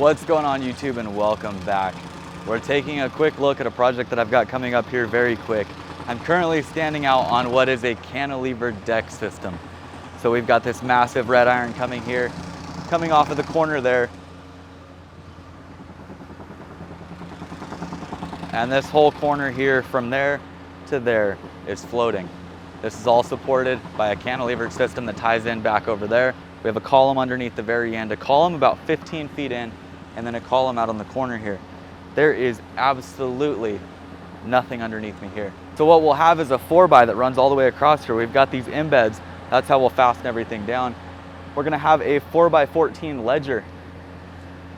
What's going on YouTube, and welcome back. We're taking a quick look at a project that I've got coming up here very quick. I'm currently standing out on what is a cantilevered deck system. So we've got this massive red iron coming here, coming off of the corner there. And this whole corner here from there to there is floating. This is all supported by a cantilevered system that ties in back over there. We have a column underneath the very end, a column about 15 feet in, and then a column out on the corner here. There is absolutely nothing underneath me here. So what we'll have is a 4x that runs all the way across here. We've got these embeds. That's how we'll fasten everything down. We're gonna have a 4x14 ledger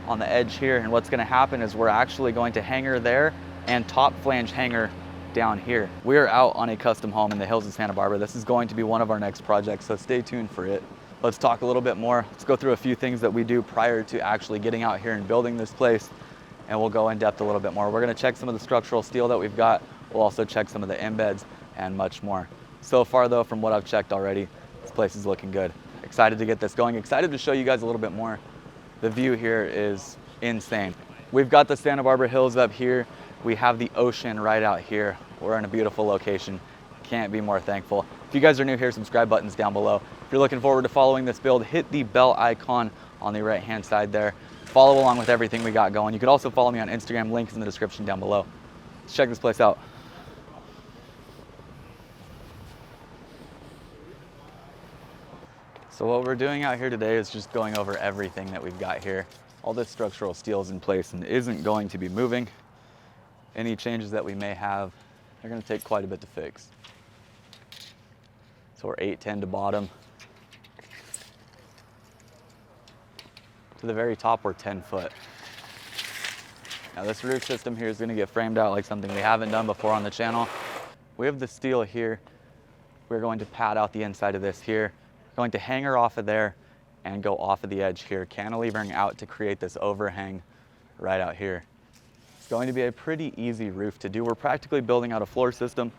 on the edge here. And what's gonna happen is we're actually going to hanger there and top flange hanger down here. We are out on a custom home in the hills of Santa Barbara. This is going to be one of our next projects, so stay tuned for it. Let's talk a little bit more. Let's go through a few things that we do prior to actually getting out here and building this place, and we'll go in depth a little bit more. We're gonna check some of the structural steel that we've got. We'll also check some of the embeds and much more. So far though, from what I've checked already, this place is looking good. Excited to get this going. Excited to show you guys a little bit more. The view here is insane. We've got the Santa Barbara Hills up here. We have the ocean right out here. We're in a beautiful location. Can't be more thankful. If you guys are new here, subscribe button's down below. If you're looking forward to following this build, hit the bell icon on the right hand side there. Follow along with everything we got going. You can also follow me on Instagram, links in the description down below. Let's check this place out. So what we're doing out here today is just going over everything that we've got here. All this structural steel is in place and isn't going to be moving. Any changes that we may have, they're going to take quite a bit to fix. So we're 8'10" to bottom. To the very top, we're 10 foot. Now this roof system here is going to get framed out like something we haven't done before on the channel. We have the steel here. We're going to pad out the inside of this here. We're going to hanger off of there and go off of the edge here, cantilevering out to create this overhang right out here. It's going to be a pretty easy roof to do. We're practically building out a floor system.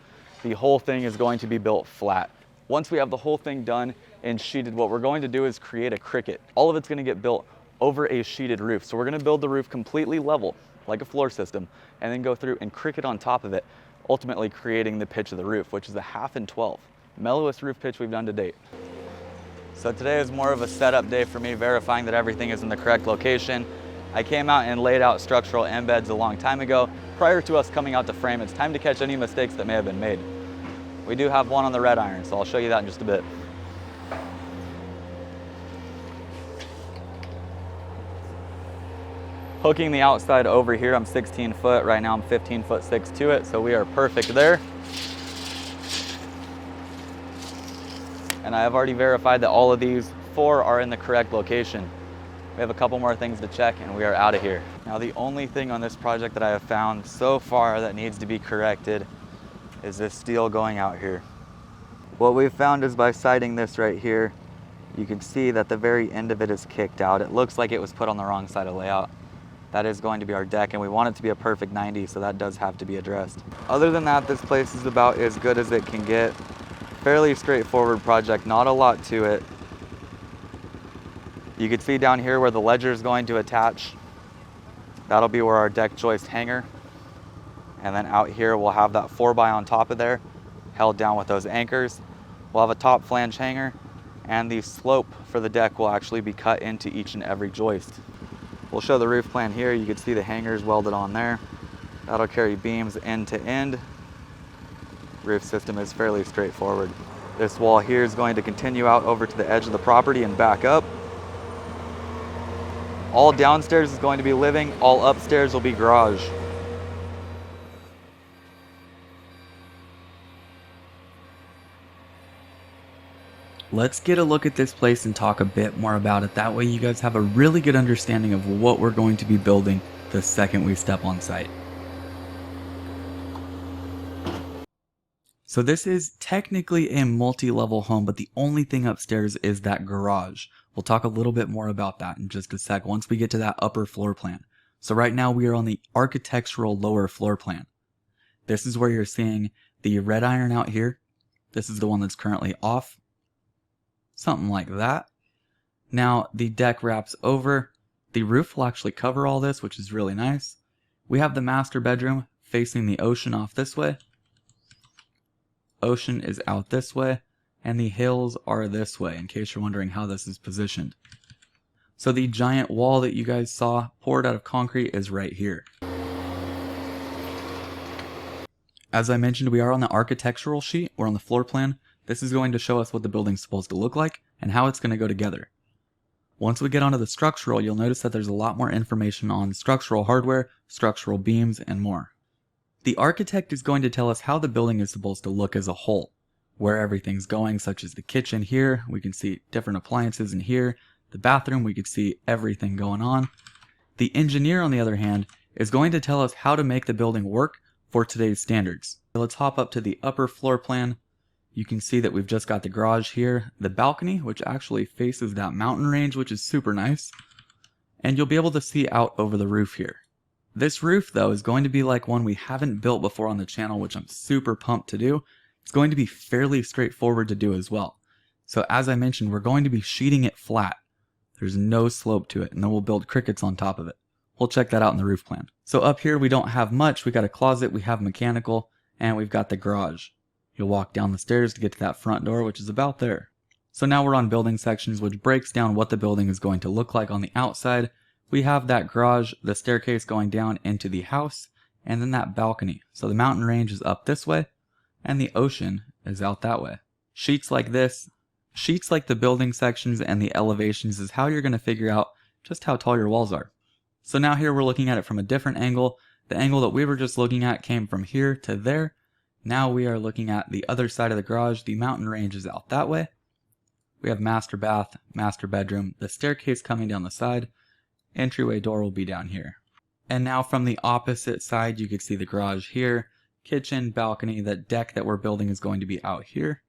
The whole thing is going to be built flat. Once we have the whole thing done and sheeted, what we're going to do is create a cricket. All of it's going to get built over a sheeted roof. So we're going to build the roof completely level, like a floor system, and then go through and cricket on top of it, ultimately creating the pitch of the roof, which is a 1/2 and 12. Mellowest roof pitch we've done to date. So today is more of a setup day for me, verifying that everything is in the correct location. I came out and laid out structural embeds a long time ago. Prior to us coming out to frame, it's time to catch any mistakes that may have been made. We do have one on the red iron, so I'll show you that in just a bit. Hooking the outside over here, I'm 16 foot. Right now I'm 15'6" to it, so we are perfect there. And I have already verified that all of these 4 are in the correct location. We have a couple more things to check and we are out of here. Now the only thing on this project that I have found so far that needs to be corrected is this steel going out here. What we've found is by sighting this right here, you can see that the very end of it is kicked out. It looks like it was put on the wrong side of layout. That is going to be our deck, and we want it to be a perfect 90, so that does have to be addressed. Other than that, this place is about as good as it can get. Fairly straightforward project, not a lot to it. You can see down here where the ledger is going to attach. That'll be where our deck joist hanger. And then out here we'll have that 4x on top of there, held down with those anchors. We'll have a top flange hanger, and the slope for the deck will actually be cut into each and every joist. We'll show the roof plan here. You can see the hangers welded on there. That'll carry beams end to end. Roof system is fairly straightforward. This wall here is going to continue out over to the edge of the property and back up. All downstairs is going to be living, all upstairs will be garage. Let's get a look at this place and talk a bit more about it. That way you guys have a really good understanding of what we're going to be building the second we step on site. So this is technically a multi-level home, but the only thing upstairs is that garage. We'll talk a little bit more about that in just a sec once we get to that upper floor plan. So right now we are on the architectural lower floor plan. This is where you're seeing the red iron out here. This is the one that's currently off. Something like that. Now the deck wraps over. The roof will actually cover all this, which is really nice. We have the master bedroom facing the ocean off this way. Ocean is out this way, and the hills are this way, in case you're wondering how this is positioned. So the giant wall that you guys saw poured out of concrete is right here. As I mentioned, we are on the architectural sheet, or on the floor plan. This is going to show us what the building's supposed to look like and how it's going to go together. Once we get onto the structural, you'll notice that there's a lot more information on structural hardware, structural beams, and more. The architect is going to tell us how the building is supposed to look as a whole, where everything's going, such as the kitchen here. We can see different appliances in here. The bathroom, we could see everything going on. The engineer, on the other hand, is going to tell us how to make the building work for today's standards. So let's hop up to the upper floor plan. You can see that we've just got the garage here, the balcony, which actually faces that mountain range, which is super nice. And you'll be able to see out over the roof here. This roof, though, is going to be like one we haven't built before on the channel, which I'm super pumped to do. It's going to be fairly straightforward to do as well. So as I mentioned, we're going to be sheeting it flat. There's no slope to it, and then we'll build crickets on top of it. We'll check that out in the roof plan. So up here we don't have much. We got a closet, we have mechanical, and we've got the garage. You'll walk down the stairs to get to that front door, which is about there. So now we're on building sections, which breaks down what the building is going to look like on the outside. We have that garage, the staircase going down into the house, and then that balcony. So the mountain range is up this way, and the ocean is out that way. Sheets like this, sheets like the building sections and the elevations, is how you're going to figure out just how tall your walls are. So now here we're looking at it from a different angle. The angle that we were just looking at came from here to there. Now we are looking at the other side of the garage. The mountain range is out that way. We have master bath, master bedroom, the staircase coming down the side. Entryway door will be down here. And now from the opposite side, you can see the garage here, kitchen, balcony. That deck that we're building is going to be out here.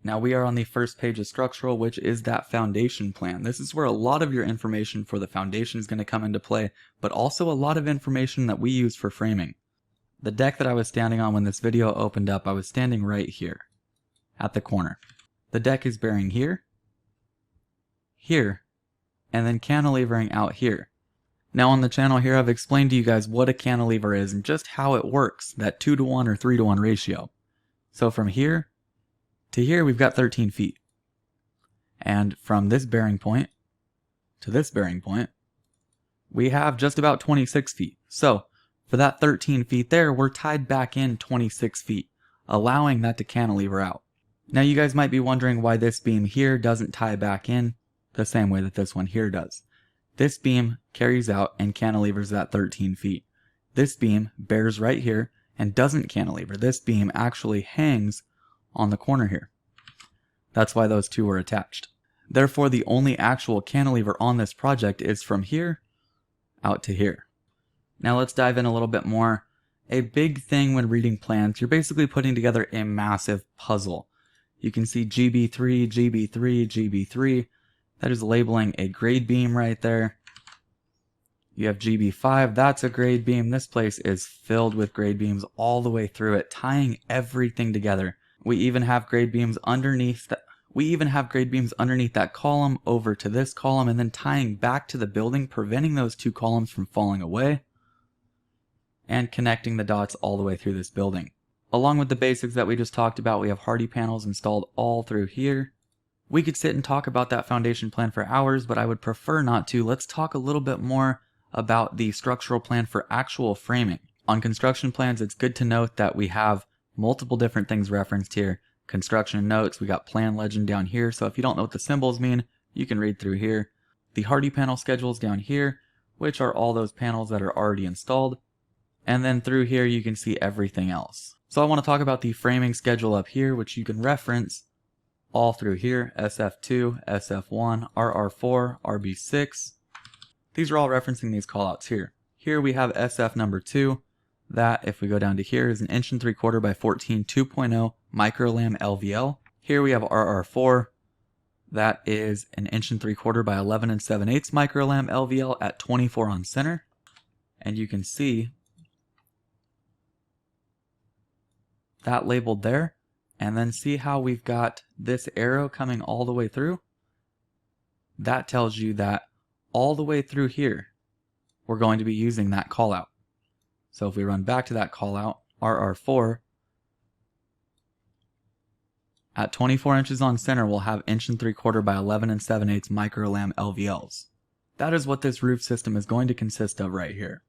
Now we are on the first page of structural, which is that foundation plan. This is where a lot of your information for the foundation is going to come into play, but also a lot of information that we use for framing. The deck that I was standing on when this video opened up, I was standing right here at the corner. The deck is bearing here, here, and then cantilevering out here. Now on the channel here, I've explained to you guys what a cantilever is and just how it works, that 2-to-1 or 3-to-1 ratio. So from here to here, we've got 13 feet. And from this bearing point to this bearing point, we have just about 26 feet. So for that 13 feet there, we're tied back in 26 feet, allowing that to cantilever out. Now you guys might be wondering why this beam here doesn't tie back in the same way that this one here does. This beam carries out and cantilevers that 13 feet. This beam bears right here and doesn't cantilever. This beam actually hangs on the corner here. That's why those two are attached. Therefore, the only actual cantilever on this project is from here out to here. Now let's dive in a little bit more. A big thing when reading plans, you're basically putting together a massive puzzle. You can see GB3, GB3, GB3. That is labeling a grade beam right there. You have GB5, that's a grade beam. This place is filled with grade beams all the way through it, tying everything together. We even have grade beams underneath that. That column over to this column, and then tying back to the building, preventing those two columns from falling away, and connecting the dots all the way through this building. Along with the basics that we just talked about, we have hardy panels installed all through here. We could sit and talk about that foundation plan for hours, but I would prefer not to. Let's talk a little bit more about the structural plan for actual framing. On construction plans, it's good to note that we have multiple different things referenced here. Construction notes, we got plan legend down here, so if you don't know what the symbols mean, you can read through here. The hardy panel schedules down here, which are all those panels that are already installed. And then through here you can see everything else. So I want to talk about the framing schedule up here, which you can reference all through here. SF2, SF1, RR4, RB6. These are all referencing these callouts here. Here we have SF number 2. That, if we go down to here, is an 1 3/4 by 14 2.0 microlam LVL. Here we have RR4. That is an 1 3/4 by 11 7/8 microlam LVL at 24 on center. And you can see that labeled there. And then see how we've got this arrow coming all the way through? That tells you that all the way through here, we're going to be using that call out. So if we run back to that call out, RR4, at 24 inches on center, we'll have 1 3/4 by 11 7/8 micro-lam LVLs. That is what this roof system is going to consist of right here.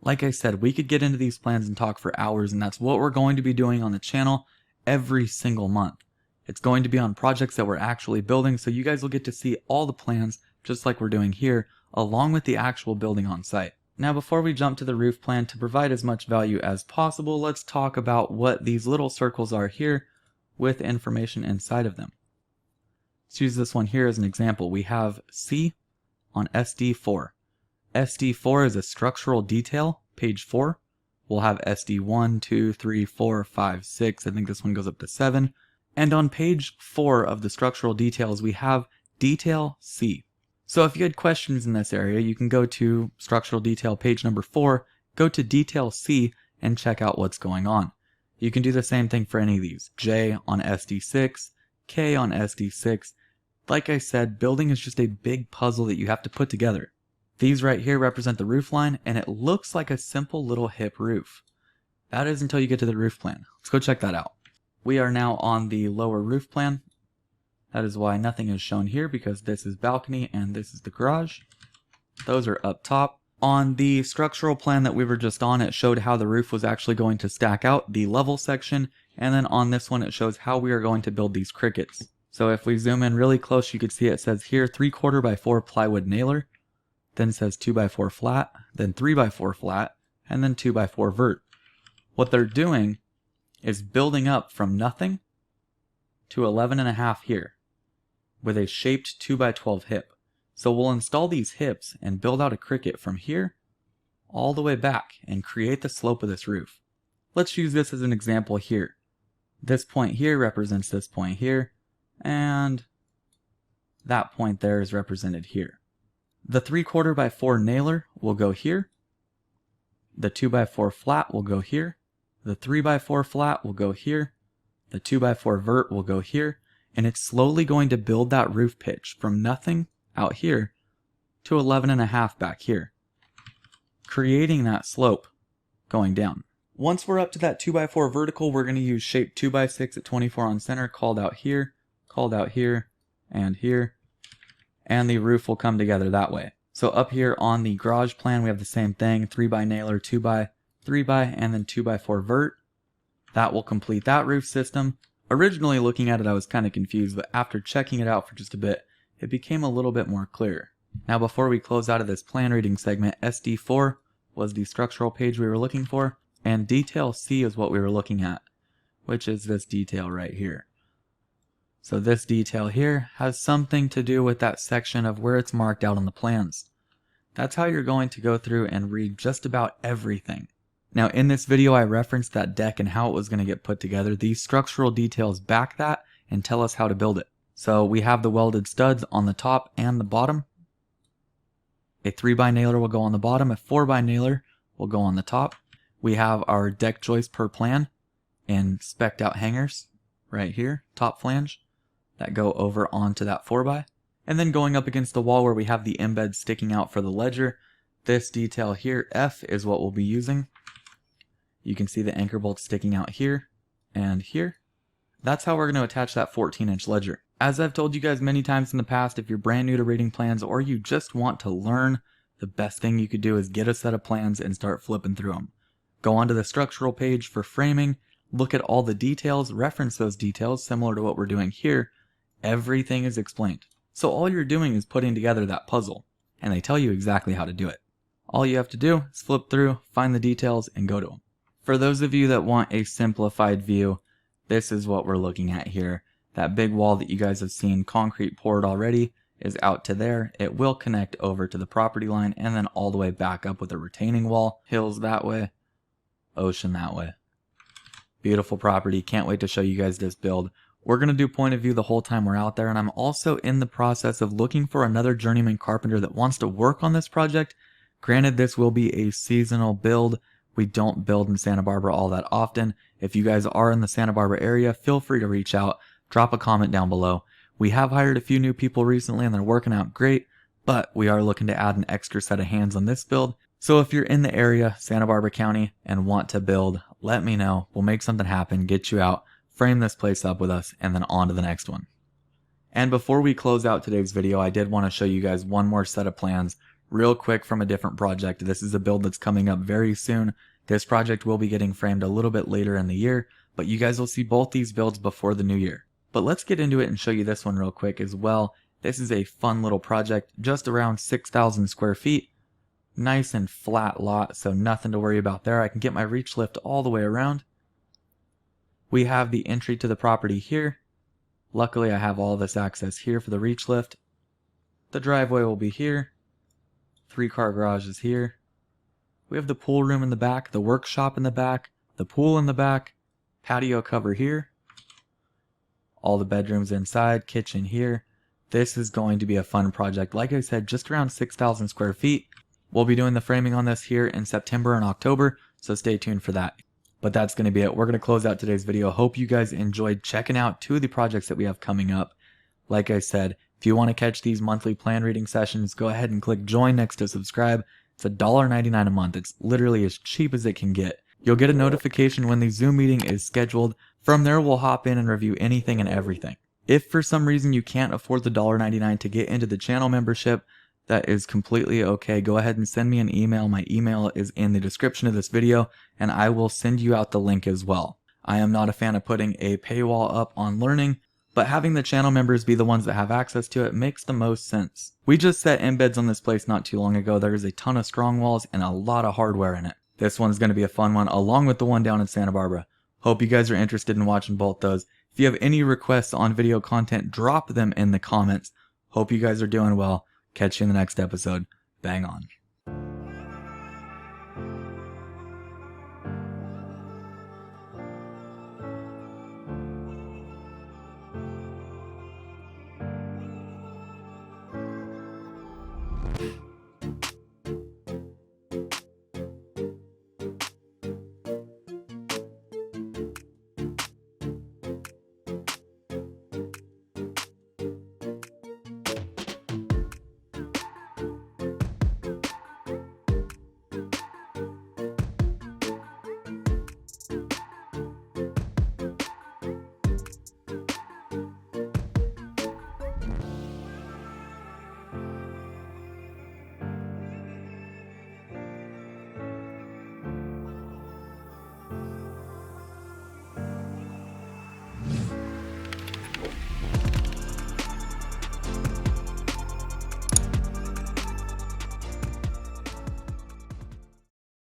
Like I said, we could get into these plans and talk for hours, and that's what we're going to be doing on the channel every single month. It's going to be on projects that we're actually building, so you guys will get to see all the plans, just like we're doing here, along with the actual building on site. Now, before we jump to the roof plan, to provide as much value as possible, let's talk about what these little circles are here with information inside of them. Let's use this one here as an example. We have C on SD4. SD4 is a structural detail, page 4. We'll have SD1, 2, 3, 4, 5, 6. I think this one goes up to 7. And on page 4 of the structural details, we have detail C. So if you had questions in this area, you can go to structural detail page number 4, go to detail C, and check out what's going on. You can do the same thing for any of these. J on SD6, K on SD6. Like I said, building is just a big puzzle that you have to put together. These right here represent the roof line, and it looks like a simple little hip roof. That is until you get to the roof plan. Let's go check that out. We are now on the lower roof plan. That is why nothing is shown here, because this is balcony and this is the garage. Those are up top. On the structural plan that we were just on, it showed how the roof was actually going to stack out, the level section, and then on this one it shows how we are going to build these crickets. So if we zoom in really close, you can see it says here 3/4 by 4 plywood nailer, then says 2 by 4 flat, then 3 by 4 flat, and then 2 by 4 vert. What they're doing is building up from nothing to 11.5 here with a shaped 2 by 12 hip. So we'll install these hips and build out a cricket from here all the way back and create the slope of this roof. Let's use this as an example here. This point here represents this point here, and that point there is represented here. The 3/4 by 4 nailer will go here. The 2 by 4 flat will go here. The 3 by 4 flat will go here. The 2 by 4 vert will go here. And it's slowly going to build that roof pitch from nothing out here to 11.5 back here, creating that slope going down. Once we're up to that 2 by 4 vertical, we're going to use shape 2 by 6 at 24 on center, called out here, and here, and the roof will come together that way. So up here on the garage plan, we have the same thing, 3 by nailer, 2 by, 3 by, and then 2 by 4 vert. That will complete that roof system. Originally looking at it, I was kind of confused, but after checking it out for just a bit, it became a little bit more clear. Now before we close out of this plan reading segment, SD4 was the structural page we were looking for, and detail C is what we were looking at, which is this detail right here. So this detail here has something to do with that section of where it's marked out on the plans. That's how you're going to go through and read just about everything. Now in this video I referenced that deck and how it was going to get put together. These structural details back that and tell us how to build it. So we have the welded studs on the top and the bottom. A 3 by nailer will go on the bottom, a 4 by nailer will go on the top. We have our deck joist per plan and spec'd out hangers right here, top flange, that go over onto that 4 by. And then going up against the wall where we have the embed sticking out for the ledger, this detail here, F, is what we'll be using. You can see the anchor bolts sticking out here and here. That's how we're going to attach that 14-inch ledger. As I've told you guys many times in the past, if you're brand new to reading plans or you just want to learn, the best thing you could do is get a set of plans and start flipping through them. Go onto the structural page for framing, look at all the details, reference those details similar to what we're doing here. Everything is explained. So all you're doing is putting together that puzzle, and they tell you exactly how to do it. All you have to do is flip through, find the details, and go to them. For those of you that want a simplified view, this is what we're looking at here. That big wall that you guys have seen concrete poured already is out to there. It will connect over to the property line and then all the way back up with a retaining wall. Hills that way, ocean that way. Beautiful property. Can't wait to show you guys this build. We're going to do point of view the whole time we're out there, and I'm also in the process of looking for another journeyman carpenter that wants to work on this project. Granted, this will be a seasonal build. We don't build in Santa Barbara all that often. If you guys are in the Santa Barbara area, feel free to reach out. Drop a comment down below. We have hired a few new people recently and they're working out great. but we are looking to add an extra set of hands on this build. So if you're in the area, Santa Barbara County, and want to build, let me know. We'll make something happen, get you out, frame this place up with us, and then on to the next one. And before we close out today's video, I did want to show you guys one more set of plans real quick from a different project. This is a build that's coming up very soon. This project will be getting framed a little bit later in the year, but you guys will see both these builds before the new year. But let's get into it and show you this one real quick as well. This is a fun little project, just around 6,000 square feet. Nice and flat lot, so nothing to worry about there. I can get my reach lift all the way around. We have the entry to the property here. Luckily, I have all this access here for the reach lift. The driveway will be here. 3-car garage is here. We have the pool room in the back, the workshop in the back, the pool in the back, patio cover here. All the bedrooms inside, kitchen here. This is going to be a fun project. Like I said, just around 6,000 square feet. We'll be doing the framing on this here in September and October, so stay tuned for that. But that's going to be it. We're going to close out today's video. Hope you guys enjoyed checking out 2 of the projects that we have coming up. Like I said, if you want to catch these monthly plan reading sessions, go ahead and click join next to subscribe. It's $1.99 a month. It's literally as cheap as it can get. You'll get a notification when the Zoom meeting is scheduled. From there, we'll hop in and review anything and everything. If for some reason you can't afford the $1.99 to get into the channel membership, that is completely okay. Go ahead and send me an email. My email is in the description of this video, and I will send you out the link as well. I am not a fan of putting a paywall up on learning, but having the channel members be the ones that have access to it makes the most sense. We just set embeds on this place not too long ago. There is a ton of strong walls and a lot of hardware in it. This one's going to be a fun one, along with the one down in Santa Barbara. Hope you guys are interested in watching both those. If you have any requests on video content, drop them in the comments. Hope you guys are doing well. Catch you in the next episode. Bang on.